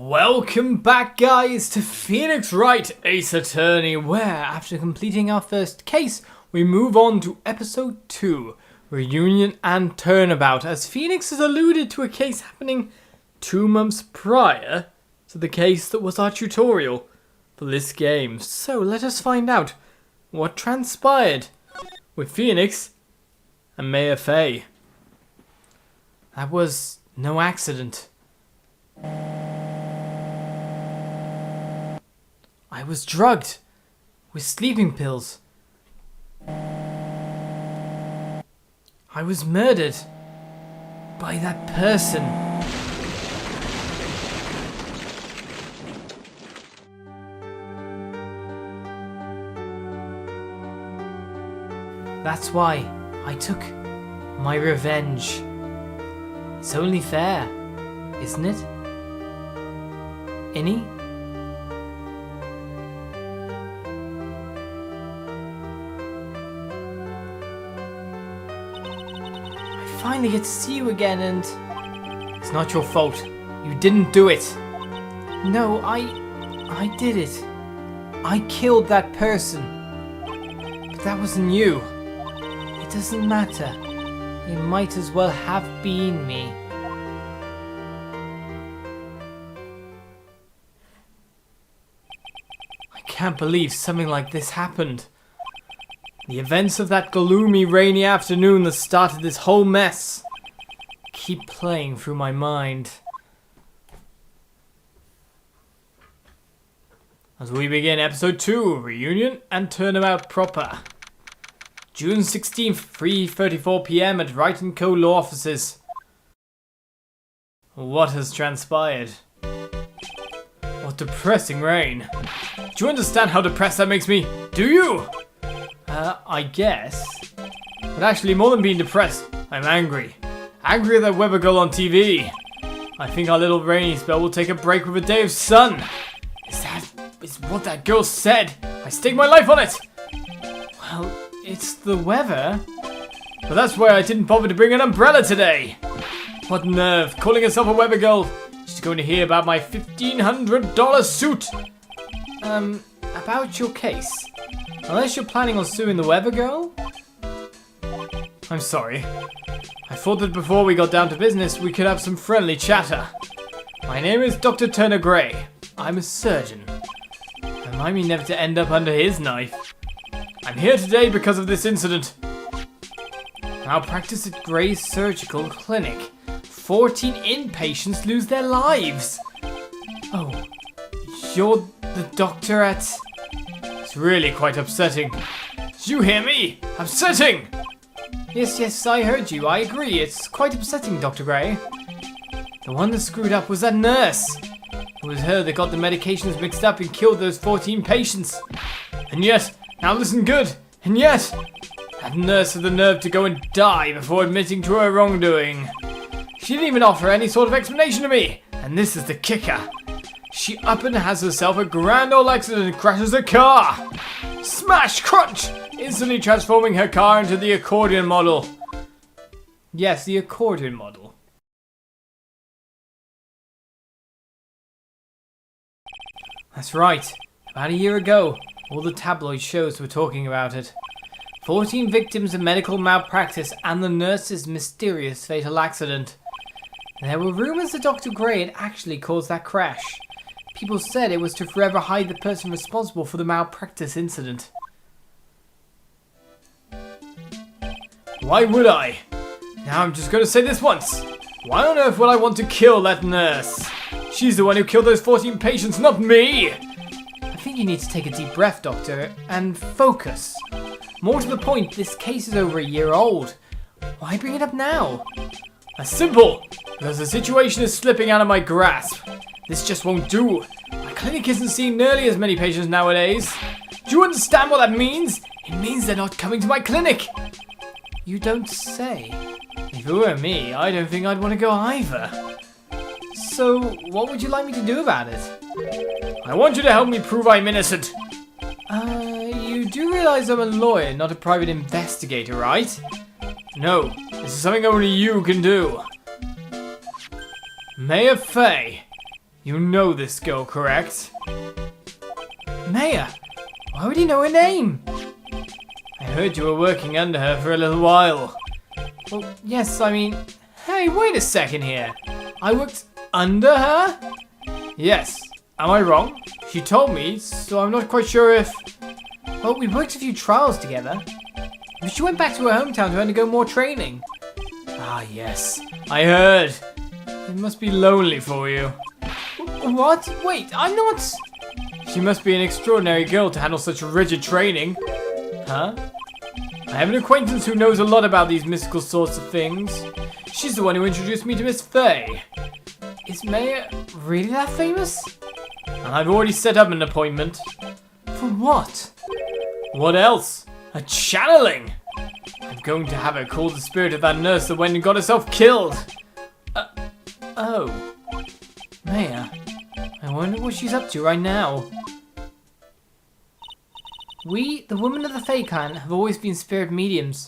Welcome back, guys, to Phoenix Wright Ace Attorney, where after completing our first case, we move on to episode 2, Reunion and Turnabout, as Phoenix has alluded to a case happening 2 months prior to the case that was our tutorial for this game. So let us find out what transpired with Phoenix and Mayor Faye. That was no accident. I was drugged with sleeping pills. I was murdered by that person. That's why I took my revenge. It's only fair, isn't it? Innie? I finally get to see you again, and it's not your fault. You didn't do it. No, I did it. I killed that person. But that wasn't you. It doesn't matter. It might as well have been me. I can't believe something like this happened. The events of that gloomy, rainy afternoon that started this whole mess keep playing through my mind. As we begin episode 2, Reunion and Turnabout proper. June 16th, 3:34 PM at Wright & Co. law offices. What has transpired? What depressing rain. Do you understand how depressed that makes me? Do you? I guess. But actually, more than being depressed, I'm angry. Angry at that weather girl on TV. I think our little rainy spell will take a break with a day of sun. Is what that girl said. I stake my life on it. Well, it's the weather. But that's why I didn't bother to bring an umbrella today. What nerve, calling herself a weather girl. She's going to hear about my $1,500 suit. About your case. Unless you're planning on suing the weather girl? I'm sorry. I thought that before we got down to business, we could have some friendly chatter. My name is Dr. Turner Gray. I'm a surgeon. Remind me never to end up under his knife. I'm here today because of this incident. Malpractice at Gray's Surgical Clinic. 14 inpatients lose their lives. Oh, you're the doctor at... It's really quite upsetting. Did you hear me? Upsetting! Yes, I heard you. I agree. It's quite upsetting, Dr. Gray. The one that screwed up was that nurse. It was her that got the medications mixed up and killed those 14 patients. And yet, now listen good, and yet, that nurse had the nerve to go and die before admitting to her wrongdoing. She didn't even offer any sort of explanation to me, and this is the kicker. She up and has herself a grand old accident and crashes a car. Smash! Crunch! Instantly transforming her car into the accordion model. Yes, the accordion model. That's right. About a year ago, all the tabloid shows were talking about it. 14 victims of medical malpractice and the nurse's mysterious fatal accident. There were rumors that Dr. Gray had actually caused that crash. People said it was to forever hide the person responsible for the malpractice incident. Why would I? Now I'm just going to say this once. Why on earth would I want to kill that nurse? She's the one who killed those 14 patients, not me! I think you need to take a deep breath, Doctor, and focus. More to the point, this case is over a year old. Why bring it up now? That's simple, because the situation is slipping out of my grasp. This just won't do. My clinic isn't seeing nearly as many patients nowadays. Do you understand what that means? It means they're not coming to my clinic. You don't say. If it were me, I don't think I'd want to go either. So, what would you like me to do about it? I want you to help me prove I'm innocent. You do realize I'm a lawyer, not a private investigator, right? No, this is something only you can do. Mayor Faye, You know this girl, correct? Mayor, why would he know her name? I heard you were working under her for a little while. Well, yes, I mean... Hey, wait a second here. I worked under her? Yes. Am I wrong? She told me, so I'm not quite sure if... Well, we worked a few trials together. But she went back to her hometown to undergo more training. Ah, yes. I heard. It must be lonely for you. What? Wait, I'm not... She must be an extraordinary girl to handle such rigid training. Huh? I have an acquaintance who knows a lot about these mystical sorts of things. She's the one who introduced me to Miss Fay. Is Mayor really that famous? And I've already set up an appointment. For what? What else? A channeling! I'm going to have her call the spirit of that nurse that went and got herself killed. Oh. Mayor, I wonder what she's up to right now. We, the women of the Fae clan, have always been spirit mediums.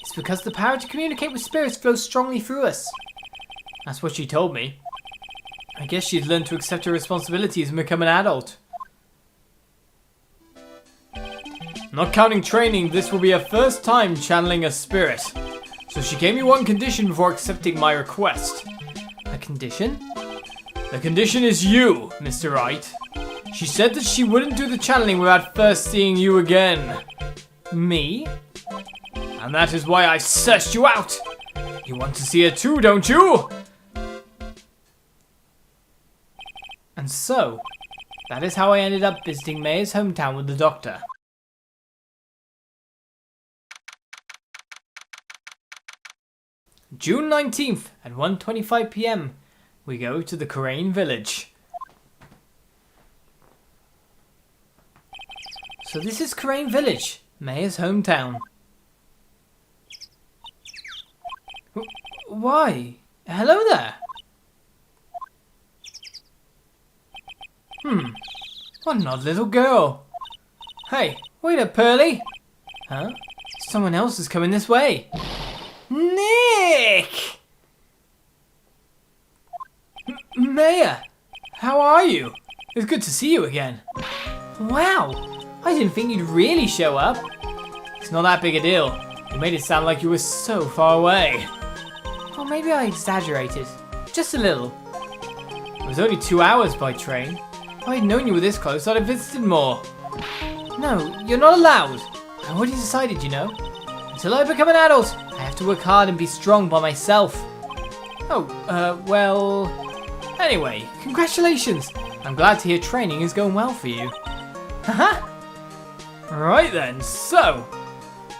It's because the power to communicate with spirits flows strongly through us. That's what she told me. I guess she's learned to accept her responsibilities and become an adult. Not counting training, this will be her first time channeling a spirit. So she gave me one condition before accepting my request. A condition? The condition is you, Mr. Wright. She said that she wouldn't do the channeling without first seeing you again. Me? And that is why I searched you out. You want to see her too, don't you? And so, that is how I ended up visiting Mayor's hometown with the doctor. June 19th at 1:25 PM, we go to the Kurain Village. So this is Kurain Village, Mayor's hometown. Why? Hello there. What an odd little girl. Hey, wait up, Pearly. Huh? Someone else is coming this way. Nick! Mayor, how are you? It's good to see you again. Wow, I didn't think you'd really show up. It's not that big a deal. You made it sound like you were so far away. Or maybe I exaggerated. Just a little. It was only 2 hours by train. If I'd known you were this close, I'd have visited more. No, you're not allowed. I already decided, you know. Until I become an adult, I have to work hard and be strong by myself. Oh, well... Anyway, congratulations. I'm glad to hear training is going well for you. Haha! Right then, so...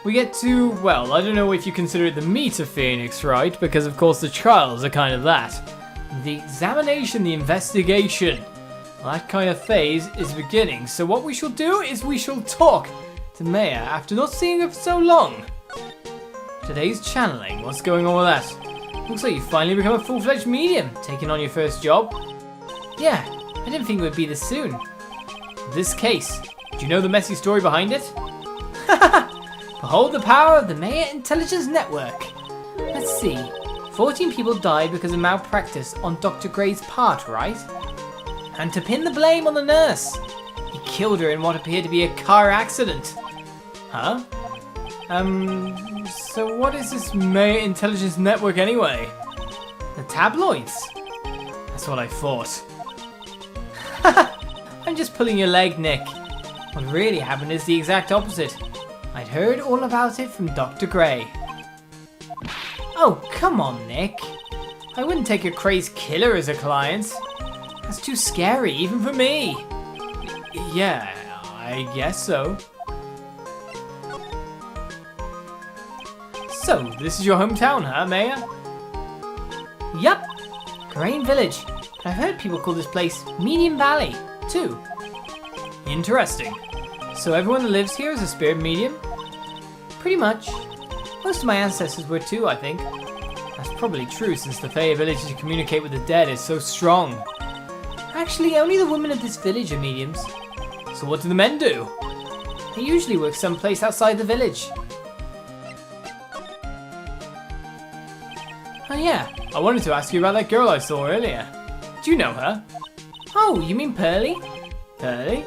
We get to, well, I don't know if you consider it the meat of Phoenix, right? Because of course the trials are kind of that. The examination, the investigation. Well, that kind of phase is beginning. So what we shall do is we shall talk to Maya after not seeing her for so long. Today's channeling, what's going on with that? Looks like you finally become a full-fledged medium, taking on your first job. Yeah, I didn't think it would be this soon. This case, do you know the messy story behind it? Behold the power of the Maya Intelligence Network. Let's see, 14 people died because of malpractice on Dr. Gray's part, right? And to pin the blame on the nurse, he killed her in what appeared to be a car accident. Huh? So what is this Maya Intelligence Network anyway? The tabloids? That's what I thought. I'm just pulling your leg, Nick. What really happened is the exact opposite. I'd heard all about it from Dr. Gray. Oh, come on, Nick. I wouldn't take a crazed killer as a client. That's too scary, even for me. Yeah, I guess so. So, this is your hometown, huh, Mayor? Yup, Kurain Village. I've heard people call this place Medium Valley, too. Interesting. So everyone that lives here is a spirit medium? Pretty much. Most of my ancestors were too, I think. That's probably true since the Fae ability to communicate with the dead is so strong. Actually, only the women of this village are mediums. So what do the men do? They usually work someplace outside the village. Oh yeah, I wanted to ask you about that girl I saw earlier. Do you know her? Oh, you mean Pearly? Pearly?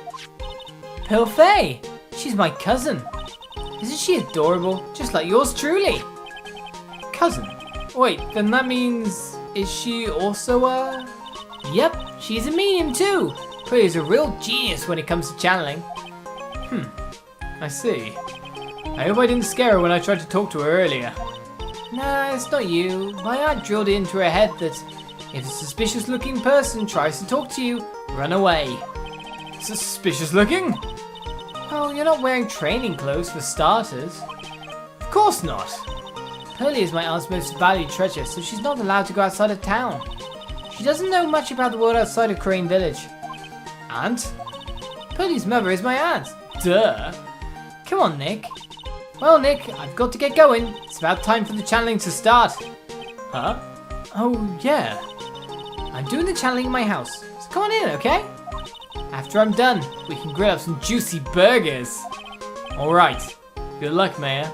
Pearl Faye. She's my cousin. Isn't she adorable? Just like yours truly. Cousin? Wait, then that means... Is she also a... Yep, she's a medium too. Pearly's a real genius when it comes to channeling. I see. I hope I didn't scare her when I tried to talk to her earlier. Nah, it's not you. My aunt drilled it into her head that if a suspicious looking person tries to talk to you, run away. Suspicious looking? Oh, you're not wearing training clothes for starters. Of course not. Pearly is my aunt's most valued treasure, so she's not allowed to go outside of town. She doesn't know much about the world outside of Kurain Village. Aunt? Pearly's mother is my aunt. Duh. Come on, Nick. Well, Nick, I've got to get going. It's about time for the channeling to start. Huh? Oh, yeah. I'm doing the channeling in my house, so come on in, okay? After I'm done, we can grill up some juicy burgers. Alright. Good luck, Maya.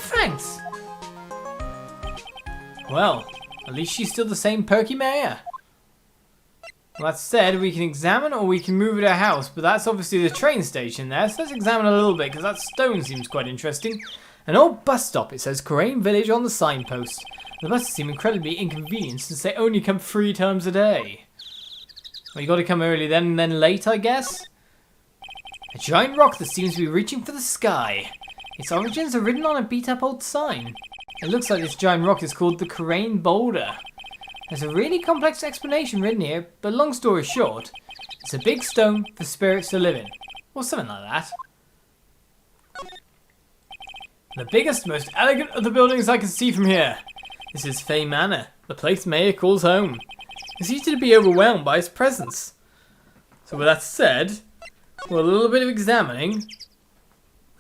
Thanks. Well, at least she's still the same perky Maya. Well, that said, we can examine or we can move to our house, but that's obviously the train station there, so let's examine a little bit, because that stone seems quite interesting. An old bus stop, it says Kurain Village on the signpost. The buses seem incredibly inconvenient since they only come 3 times a day. Well, you gotta come early then and then late, I guess? A giant rock that seems to be reaching for the sky. Its origins are written on a beat-up old sign. It looks like this giant rock is called the Kurain Boulder. There's a really complex explanation written here, but long story short, it's a big stone for spirits to live in. Or something like that. The biggest, most elegant of the buildings I can see from here. This is Faye Manor, the place Maya calls home. It's easy to be overwhelmed by its presence. So with that said, with a little bit of examining,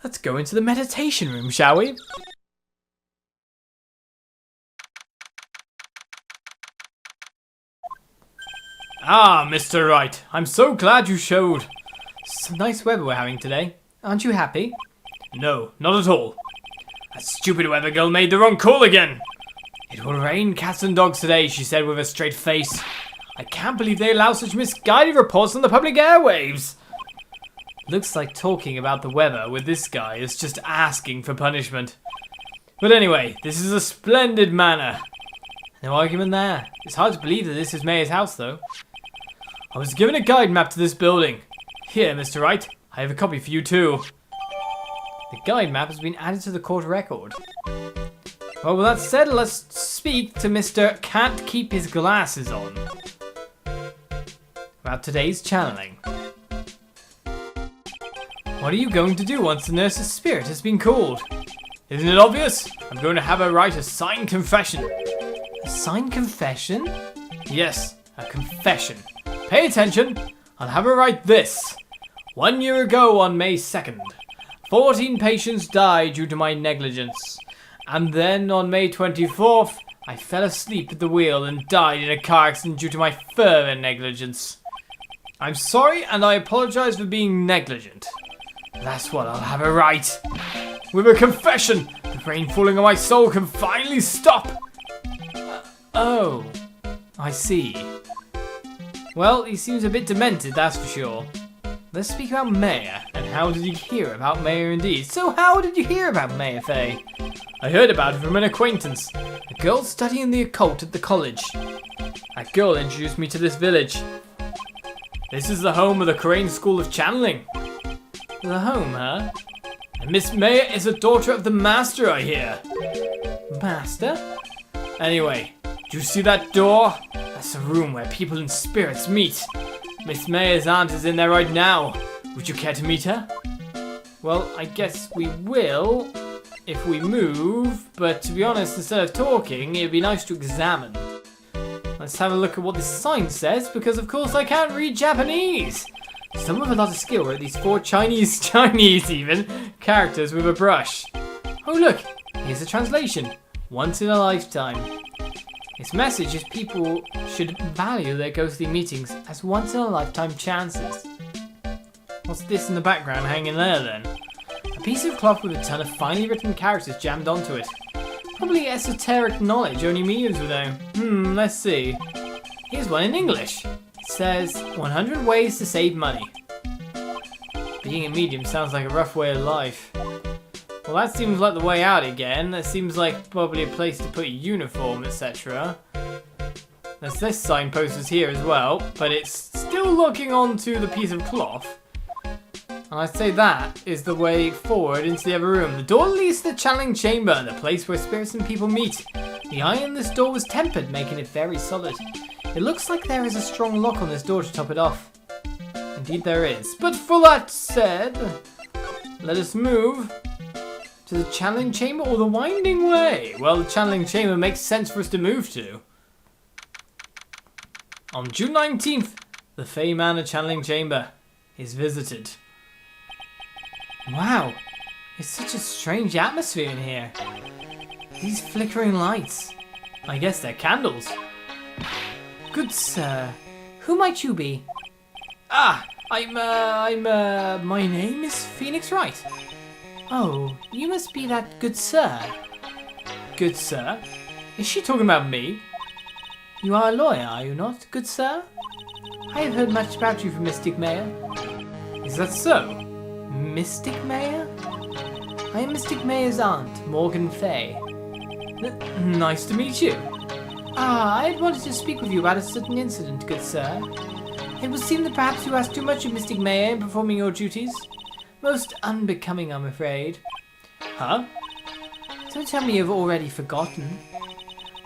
let's go into the meditation room, shall we? Ah, Mr. Wright, I'm so glad you showed. Some nice weather we're having today. Aren't you happy? No, not at all. That stupid weather girl made the wrong call again. It will rain cats and dogs today, she said with a straight face. I can't believe they allow such misguided reports on the public airwaves. Looks like talking about the weather with this guy is just asking for punishment. But anyway, this is a splendid manor. No argument there. It's hard to believe that this is Maya's house, though. I was given a guide map to this building. Here, Mr. Wright, I have a copy for you too. The guide map has been added to the court record. Well, with that said, let's speak to Mr. Can't Keep His Glasses On about today's channeling. What are you going to do once the nurse's spirit has been called? Isn't it obvious? I'm going to have her write a signed confession. A signed confession? Yes, a confession. Pay attention. I'll have her write this. 1 year ago on May 2nd, 14 patients died due to my negligence. And then on May 24th, I fell asleep at the wheel and died in a car accident due to my further negligence. I'm sorry and I apologize for being negligent. That's what I'll have her write. With a confession, the rain falling on my soul can finally stop. Oh, I see. Well, he seems a bit demented, that's for sure. Let's speak about Maya, and how did you hear about Maya indeed? So how did you hear about Maya, Faye? I heard about it from an acquaintance, a girl studying the occult at the college. That girl introduced me to this village. This is the home of the Kurain School of Channeling. The home, huh? And Miss Maya is a daughter of the master, I hear. Master? Anyway, do you see that door? That's a room where people and spirits meet. Miss Maya's aunt is in there right now. Would you care to meet her? Well, I guess we will if we move, but to be honest, instead of talking, it'd be nice to examine. Let's have a look at what this sign says, because of course I can't read Japanese. Someone with a lot of skill wrote these 4 Chinese even, characters with a brush. Oh look, here's a translation. Once in a lifetime. Its message is people should value their ghostly meetings as once in a lifetime chances. What's this in the background hanging there then? A piece of cloth with a ton of finely written characters jammed onto it. Probably esoteric knowledge only mediums would know. Let's see. Here's one in English. It's says 100 ways to save money. Being a medium sounds like a rough way of life. Well, that seems like the way out again. That seems like probably a place to put a uniform, etc. There's this signpost is here as well, but it's still looking onto the piece of cloth. And I'd say that is the way forward into the other room. The door leads to the channeling chamber, the place where spirits and people meet. The iron in this door was tempered, making it very solid. It looks like there is a strong lock on this door to top it off. Indeed there is. But for that said, let us move to the channeling chamber or the winding way. Well, the channeling chamber makes sense for us to move to. On June 19th, the Fey Manor channeling chamber is visited. Wow, it's such a strange atmosphere in here. These flickering lights. I guess they're candles. Good sir, who might you be? Ah, my name is Phoenix Wright. Oh, you must be that good sir. Good sir? Is she talking about me? You are a lawyer, are you not, good sir? I have heard much about you from Mystic Mayor. Is that so? Mystic Mayor? I am Mystic Mayor's aunt, Morgan Fay. Nice to meet you. Ah, I had wanted to speak with you about a certain incident, good sir. It would seem that perhaps you asked too much of Mystic Mayor in performing your duties. Most unbecoming, I'm afraid. Huh? Don't tell me you've already forgotten.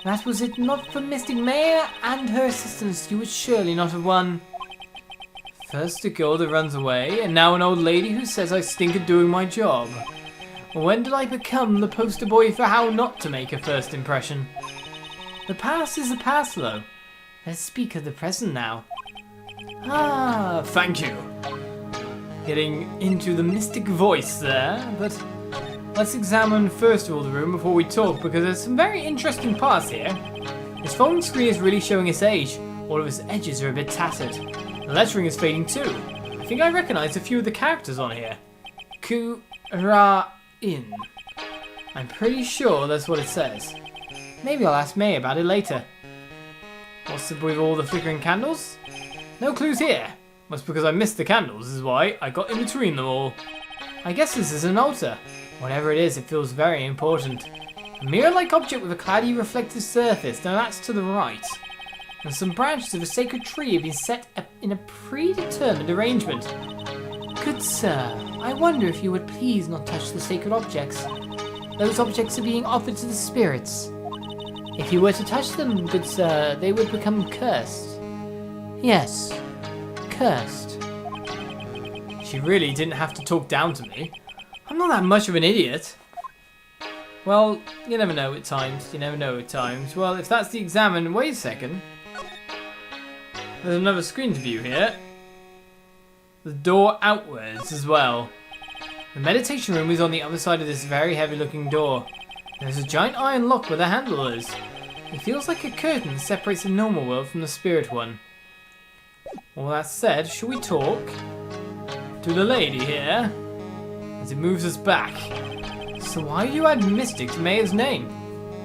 That was it not for Mystic Mayor and her assistants, you would surely not have won. First a girl that runs away, and now an old lady who says I stink at doing my job. When did I become the poster boy for how not to make a first impression? The past is the past, though. Let's speak of the present now. Ah, thank you. Getting into the mystic voice there, but let's examine first of all the room before we talk, because there's some very interesting parts here. This phone screen is really showing its age. All of its edges are a bit tattered. The lettering is fading too. I think I recognise a few of the characters on here. Kurain. I'm pretty sure that's what it says. Maybe I'll ask May about it later. What's up with all the flickering candles? No clues here. Must because I missed the candles is why I got in between them all. I guess this is an altar. Whatever it is, it feels very important. A mirror-like object with a cloudy reflective surface. Now that's to the right. And some branches of a sacred tree have been set up in a predetermined arrangement. Good sir, I wonder if you would please not touch the sacred objects. Those objects are being offered to the spirits. If you were to touch them, good sir, they would become cursed. Yes, cursed. She really didn't have to talk down to me. I'm not that much of an idiot. Well, you never know at times. You never know at times. Well, if that's the examine, wait a second. There's another screen to view here. The door outwards as well. The meditation room is on the other side of this very heavy looking door. There's a giant iron lock where the handle is. It feels like a curtain separates the normal world from the spirit one. All that said, shall we talk to the lady here? As it moves us back. So why do you add Mystic to Mayor's name?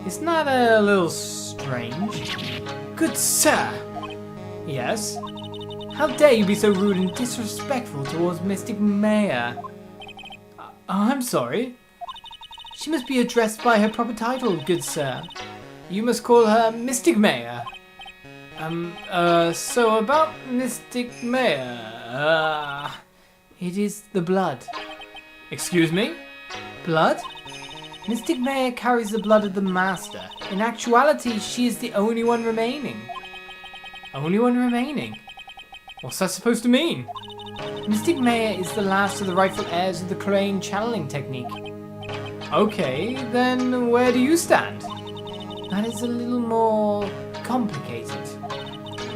Isn't that a little strange? Good sir! Yes? How dare you be so rude and disrespectful towards Mystic Mayor? I'm sorry. She must be addressed by her proper title, good sir. You must call her Mystic Mayor. So about Mystic Mayor, it is the blood. Excuse me? Blood? Mystic Mayor carries the blood of the Master. In actuality, she is the only one remaining. Only one remaining? What's that supposed to mean? Mystic Mayor is the last of the rightful heirs of the Kurain channeling technique. Okay, then where do you stand? That is a little more complicated.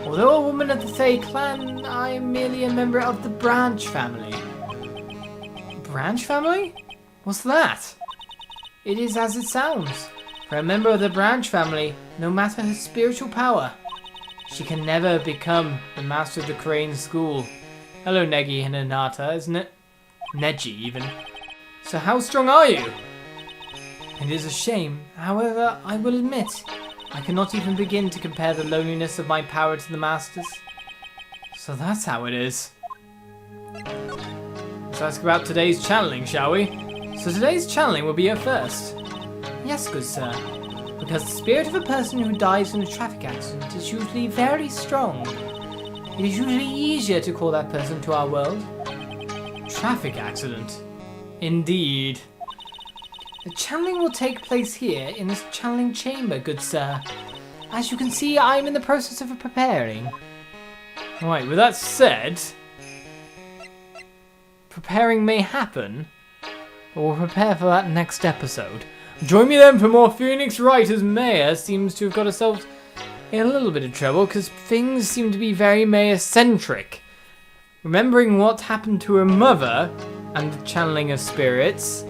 Although a woman of the Fey clan, I am merely a member of the Branch family. Branch family? What's that? It is as it sounds. For a member of the Branch family, no matter her spiritual power, she can never become the master of the Kurain school. Hello, Negi and Hinata, isn't it? Neji, even. So how strong are you? It is a shame. However, I will admit, I cannot even begin to compare the loneliness of my power to the Master's. So that's how it is. Let's ask about today's channeling, shall we? So today's channeling will be a first. Yes, good sir. Because the spirit of a person who dies in a traffic accident is usually very strong. It is usually easier to call that person to our world. Traffic accident? Indeed. The channeling will take place here in this channeling chamber, good sir. As you can see, I am in the process of preparing. Right, with that said, preparing may happen, but we'll prepare for that next episode. Join me then for more Phoenix Wright, as Maya seems to have got herself in a little bit of trouble because things seem to be very Maya-centric. Remembering what happened to her mother and the channeling of spirits,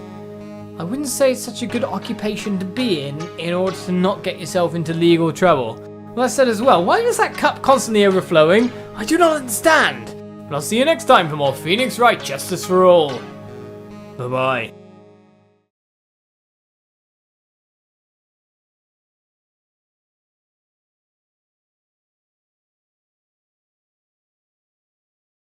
I wouldn't say it's such a good occupation to be in order to not get yourself into legal trouble. Well, I said as well, why is that cup constantly overflowing? I do not understand. But I'll see you next time for more Phoenix Wright Justice for All. Bye-bye.